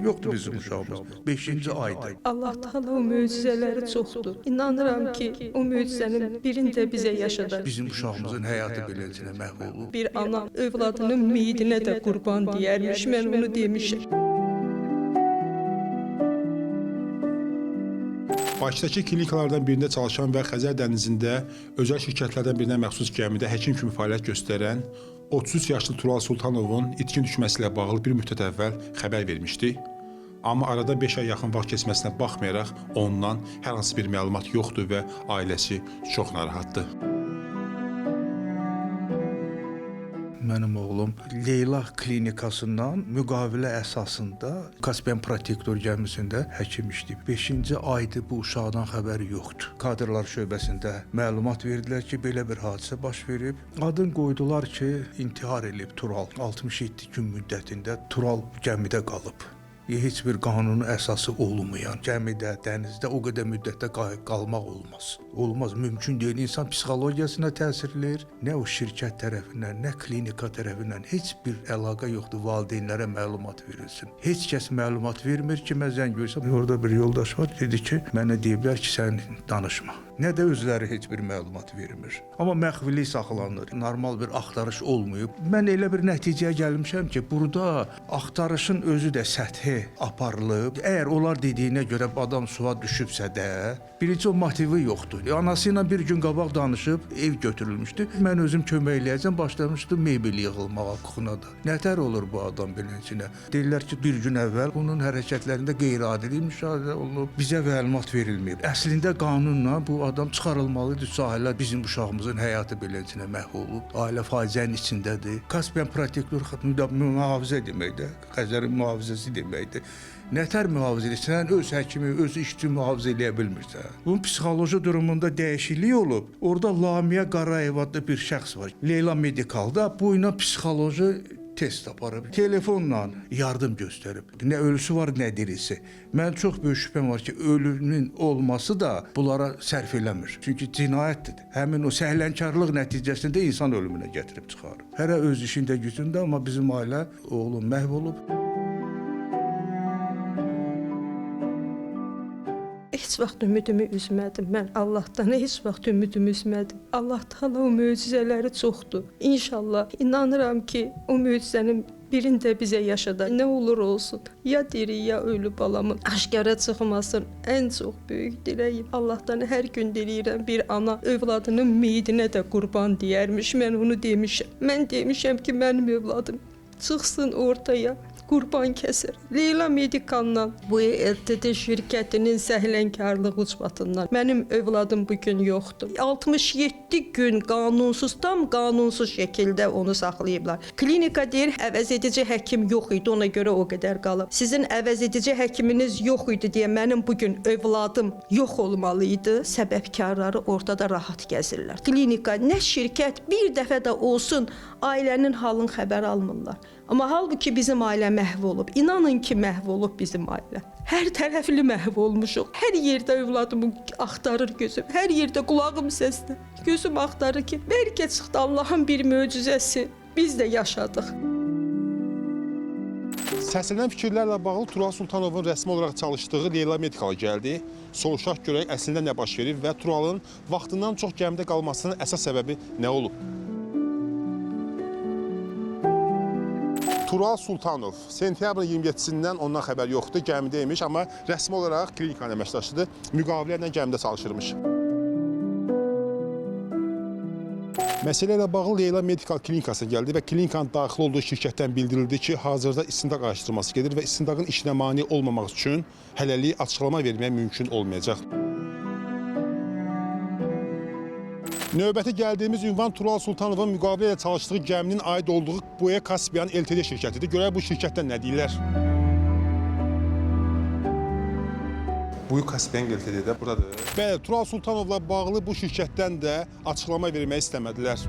yoxdur bizim uşağımız. 5-ci aydır. Allah Taala o möcüzələri çoxdur. İnanıram ki, o möcüzənin birini də bizə yaşadar. Bizim uşağımızın həyatı beləsinə məhv olub. Bir ana övladının meyidinə də qurban deyərmiş. Mən onu demişəm. Bakıdakı klinikalardan birində çalışan və Xəzər dənizində özəl şirkətlərdən birinə məxsus gəmidə həkim kimi fəaliyyət göstərən 33 yaşlı Tural Sultanovun itkin düşməsi ilə bağlı bir müddət əvvəl xəbər vermişdi. Amma arada 5 ay yaxın vaxt keçməsinə baxmayaraq ondan hər hansı bir məlumat yoxdur və ailəsi çox narahatdır. Mənim oğlum Leyla klinikasından müqavilə əsasında Kaspian Protektor gəmisində həkim işləyib. 5-ci aydır bu uşaqdan xəbəri yoxdur. Kadrlar şöbəsində məlumat verdilər ki, belə bir hadisə baş verib. Adın qoydular ki, intihar edib Tural. 67 gün müddətində Tural gəmidə qalıb. Heç bir qanuni əsası olmayan gəmidə, dənizdə o qədər müddətdə qalmaq olmaz. Olmaz, mümkün deyil. İnsan psixologiyasına təsir eləyir. Nə o şirkət tərəfindən, nə klinika tərəfindən heç bir əlaqə yoxdur valideynlərə məlumat verilsin. Heç kəs məlumat vermir ki, mən zəng görsəm. Orada bir yoldaş var, dedi ki, mənə deyiblər ki, sən danışma. Nə də özləri heç bir məlumat vermir. Amma məxfilik saxlanır. Normal bir axtarış olmayıb. Mən elə bir nəticəyə gəlmişəm ki, burada axtarışın özü də səthi aparılıb. Əgər onlar dediyinə görə adam suya düşübsə də, birinci o motivi yoxdur. Anası ilə bir gün qabaq danışıb ev götürülmüşdü. Mən özüm kömək eləyəcəm, başlamışdım mebel yığılmağa kuxunada. Nətər olur bu adam beləsinə? Deyirlər ki, bir gün əvvəl bunun hərəkətlərində qeyri-adi müşahidə olunub. Bizə məlumat verilməyib. Əslində qanunla bu adam çıxarılmalıdır sahilə. Bizim uşağımızın həyatı beləsinə məhv olub. Ailə faciənin içindədir. Kaspian Protektor mühafizə deməkdir. Xəzərin mühafizəsi deməkdir. Nətər mühafizə edirsən? Öz həkimi, öz işçi mühafizə eləyə bilmirsən. Bunun psixoloji durumunda dəyişiklik olub. Orada Lamiyə Qarayev adlı bir şəxs var. Leyla Medikalda bu ilə psixoloji test aparıb, telefonla yardım göstərib. Nə ölüsü var, nə dirisi. Mən çox böyük şübhəm var ki, ölünün olması da bunlara sərf eləmir. Çünki cinayətdir. Həmin o səhlənkarlıq nəticəsində insan ölümünə gətirib çıxarır. Hərə öz işində gücündə, amma bizim ailə, oğlum məhv olub. Heç vaxt ümidimi üzmədim. Mən Allahdan heç vaxt ümidimi üzmədim. Allah Taala o möcüzələri çoxdur. İnşallah inanıram ki, o möcüzənin birini də bizə yaşadar. Nə olur olsun. Ya diri, ya ölü balamın aşkara çıxmasın. Ən çox böyük diləyim. Allahdan hər gün diləyirəm bir ana övladının meyidinə də qurban deyərmiş. Mən onu demişəm. Mən demişəm ki, mənim övladım çıxsın ortaya. Qurban kəsir. Leyla Medikaldan bu LTD şirkətinin səhlənkarlıq ucbatından mənim övladım bugün yoxdur. 67 gün qanunsuz, tam qanunsuz şəkildə onu saxlayıblar. Klinika deyir, əvəz edici həkim yox idi, ona görə o qədər qalıb. Sizin əvəz edici həkiminiz yox idi deyə mənim bugün övladım yox olmalı idi. Səbəbkarları ortada rahat gəzirlər. Klinika, nə şirkət bir dəfə də olsun ailənin halın xəbər almırlar. Amma halbuki bizim ailə məhv olub. İnanın ki, məhv olub bizim ailə. Hər tərəfli məhv olmuşuq. Hər yerdə övladımı axtarır gözüm. Hər yerdə qulağım səsdir. Gözüm axtarır ki, bəlkə çıxdı Allahın bir möcüzəsi. Biz də yaşadıq. Səslənən fikirlərlə bağlı Tural Sultanovun rəsmi olaraq çalışdığı Leyla Medikala gəldi. Soruşaq görək əslində nə baş verib və Turalın vaxtından çox gəmidə qalmasının əsas səbəbi nə olub? Tural Sultanov sentyabrın 27-sindən ondan xəbər yoxdur, gəmidə imiş, amma rəsmi olaraq klinikanın əməkdaşıdır, müqavilə ilə gəmidə çalışırmış. Məsələ ilə bağlı Leyla Medikal klinikasına gəldi və klinikanın daxil olduğu şirkətdən bildirildi ki, hazırda istintaq araşdırması gedir və istintaqın işinə mane olmamaq üçün hələlik açıqlama verməyə mümkün olmayacaq. Növbəti gəldiyimiz ünvan Tural Sultanovun müqavilə ilə çalışdığı gəminin aid olduğu Buya Kaspian LTD şirkətidir. Görək bu şirkətdən nə deyirlər? Buya Kaspian LTD-də buradadır. Bəli, Tural Sultanovla bağlı bu şirkətdən də açıqlama vermək istəmədilər.